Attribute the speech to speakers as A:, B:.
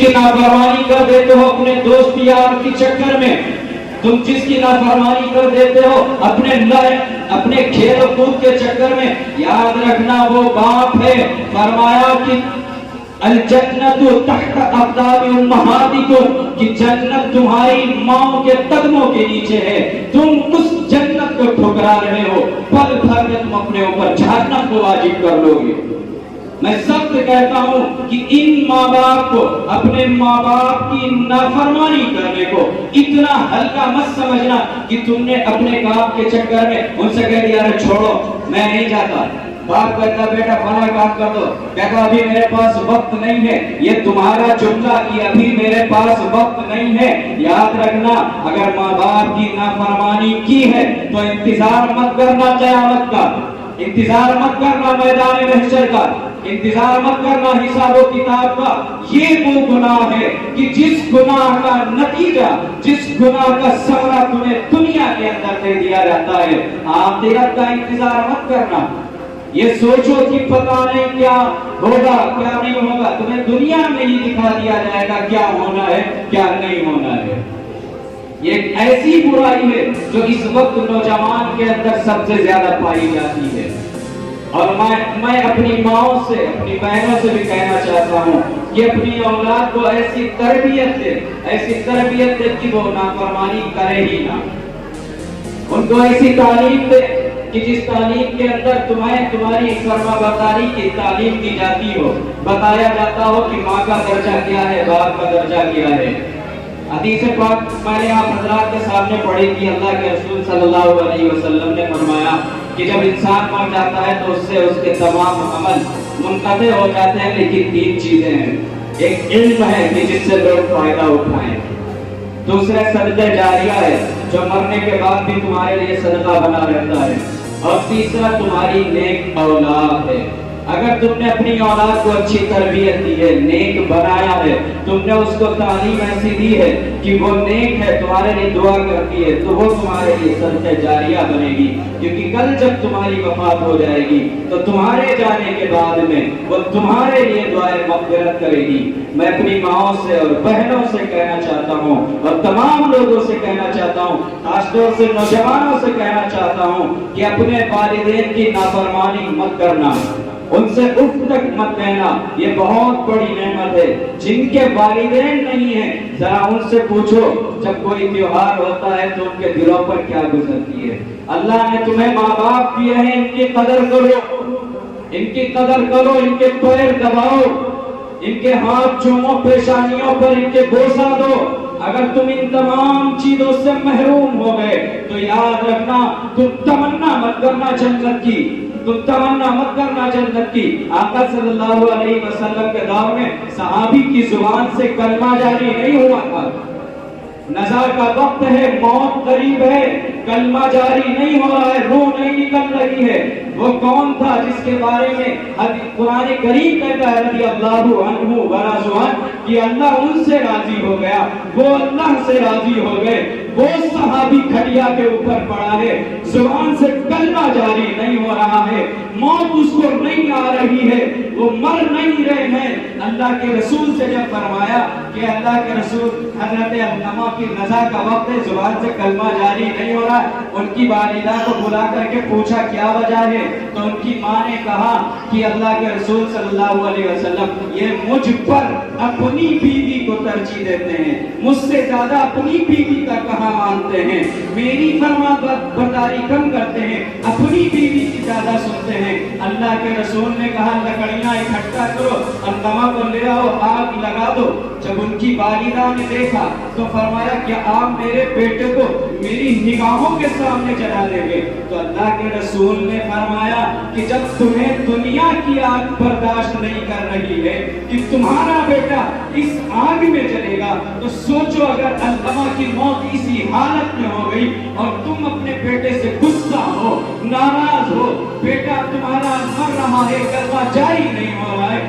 A: کی نافرمانی کر دیتے ہو اپنے دوست یار کے چکر میں، تم جس کی نافرمانی کر دیتے ہو اپنے کھیل و کود کے چکر میں، یاد رکھنا وہ باپ ہے۔ فرمایا کہ الجنت تحت اقدام امہاتکم، کہ جنت تمہاری ماں کے قدموں کے نیچے ہے، تم اس جنت کو ٹھکرا رہے ہو، پل بھر میں تم اپنے اوپر جہنم کو واجب کر لو گے۔ میں سخت کہتا ہوں کہ ان ماں باپ کو، اپنے ماں باپ کی نافرمانی کرنے کو اتنا ہلکا مت سمجھنا کہ تم نے اپنے کام کے چکر میں ان سے کہہ دیا چھوڑو میں نہیں جاتا۔ باپ کہتا بیٹا فلاں کام کر دو، کہتا ابھی میرے پاس وقت نہیں ہے۔ یہ تمہارا جملہ کہ ابھی میرے پاس وقت نہیں ہے، یاد رکھنا اگر ماں باپ کی نافرمانی کی ہے تو انتظار مت کرنا قیامت کا، انتظار مت کرنا میدان محشر کا، انتظار مت کرنا حساب و کتاب کا۔ یہ وہ گناہ ہے کہ جس گناہ کا نتیجہ، جس گناہ کا ثمرہ تمہیں دنیا کے اندر دے دیا جاتا ہے، آخرت کا انتظار مت کرنا۔ یہ سوچو کہ پتہ نہیں کیا ہوگا کیا نہیں ہوگا، تمہیں دنیا میں ہی دکھا دیا جائے گا کیا ہونا ہے کیا نہیں ہونا ہے۔ یہ ایک ایسی برائی ہے جو اس وقت نوجوان کے اندر سب سے زیادہ پائی جاتی ہے، اور میں اپنی ماؤں سے، اپنی بہنوں سے بھی کہنا چاہتا ہوں کہ اپنی اولاد کو ایسی تربیت دے کہ وہ نافرمانی کرے ہی نہ۔ ان کو ایسی تعلیم دے کہ جس تعلیم کے اندر تمہاری فرما برداری کی تعلیم دی جاتی ہو، بتایا جاتا ہو کہ ماں کا درجہ کیا ہے، باپ کا درجہ کیا ہے۔ حدیث پاک میں نے آپ حضرات کے سامنے پڑھی تھی، اللہ کے رسول صلی اللہ علیہ وسلم نے فرمایا کہ جب انسان مر جاتا ہے تو اس سے اس کے تمام عمل منقطع ہو جاتے ہیں، لیکن تین چیزیں ہیں۔ ایک علم ہے کہ جس سے لوگ فائدہ اٹھائیں، دوسرا صدقہ جاریہ ہے جو مرنے کے بعد بھی تمہارے لیے صدقہ بنا رہتا ہے، اور تیسرا تمہاری نیک اولاد ہے۔ اگر تم نے اپنی اولاد کو اچھی تربیت دی ہے، نیک بنایا ہے، تم نے اس کو تعلیم ایسی دی ہے کہ وہ نیک ہے، تمہارے لیے دعا کرتی ہے، تو وہ تمہارے لیے صدقہ جاریہ بنے گی، کیونکہ کل جب تمہاری وفات ہو جائے گی تو تمہارے جانے کے بعد میں وہ تمہارے لیے دعائے مغفرت کرے گی۔ میں اپنی ماؤں سے اور بہنوں سے کہنا چاہتا ہوں، اور تمام لوگوں سے کہنا چاہتا ہوں، خاص طور سے نوجوانوں سے کہنا چاہتا ہوں کہ اپنے والدین کی نافرمانی مت کرنا، ان سے اف تک مت کہنا۔ یہ بہت بڑی نعمت ہے۔ جن کے والدین نہیں ہیں ذرا ان سے پوچھو جب کوئی تیوہار ہوتا ہے تو ان کے دلوں پر کیا گزرتی ہے۔ اللہ نے تمہیں ماں باپ دیے ہیں، ان کی قدر کرو، ان کی قدر کرو، ان کے پیر دباؤ، ان کے ہاتھ چومو، پیشانیوں پر ان کے بوسہ دو۔ اگر تم ان تمام چیزوں سے محروم ہو گئے تو یاد رکھنا تم تمنا مت کرنا جنت کی، تم تمنا مت کرنا جنت کی۔ آقا صلی اللہ علیہ وسلم کے دور میں صحابی کی زبان سے کلمہ جاری نہیں ہوا تھا۔ نزا کا وقت ہے، موت قریب ہے، کلمہ جاری نہیں ہو رہا ہے، روح نہیں نکل رہی ہے۔ وہ کون تھا جس کے بارے میں قرآن کریم کہتا ہے رضی اللہ عنہ ورضوا عنہ کہ اللہ ان سے راضی ہو گیا، وہ اللہ سے راضی ہو گئے۔ وہ صحابی کھڑیا کے اوپر پڑا ہے، زبان سے کلمہ جاری نہیں ہو رہا ہے، موت اس کو نہیں آ رہی ہے، وہ مر نہیں رہے ہیں۔ اللہ کے رسول سے جب فرمایا کہ اللہ کے رسول حضرت علامہ کی نزا کا وقت ہے، زبان سے کلمہ جاری نہیں ہو رہا، ان کی والدہ کو بلا کر کے پوچھا کیا وجہ ہے، تو ان کی ماں نے کہا کہ اللہ کے رسول صلی اللہ علیہ وسلم یہ مجھ پر اپنی بیوی کو ترجیح دیتے ہیں، مجھ سے زیادہ اپنی بیوی کا کہاں مانتے ہیں، میری فرما برداری کم کرتے ہیں، اپنی بیوی کی زیادہ سنتے ہیں۔ اللہ کے رسول نے کہا لکڑیاں اکٹھا کرو، علامہ کو لے آؤ، آگ لگا دو۔ جب ان کی والدہ نے دیکھا تو فرمایا کہ آپ میرے بیٹے کو میری نگاہوں کے سامنے جلا دیں گے، تو اللہ کے رسول نے فرمایا کہ جب تمہیں دنیا کی آگ برداشت نہیں کر رہی ہے کہ تمہارا بیٹا اس آگ میں جلے گا، تو سوچو اگر علامہ کی موت اسی حالت میں ہو گئی اور تم اپنے بیٹے سے غصہ ہو، ناراض ہو، بیٹا تمہارا مر رہا ہے، کلمہ جاری نہیں ہو رہا ہے،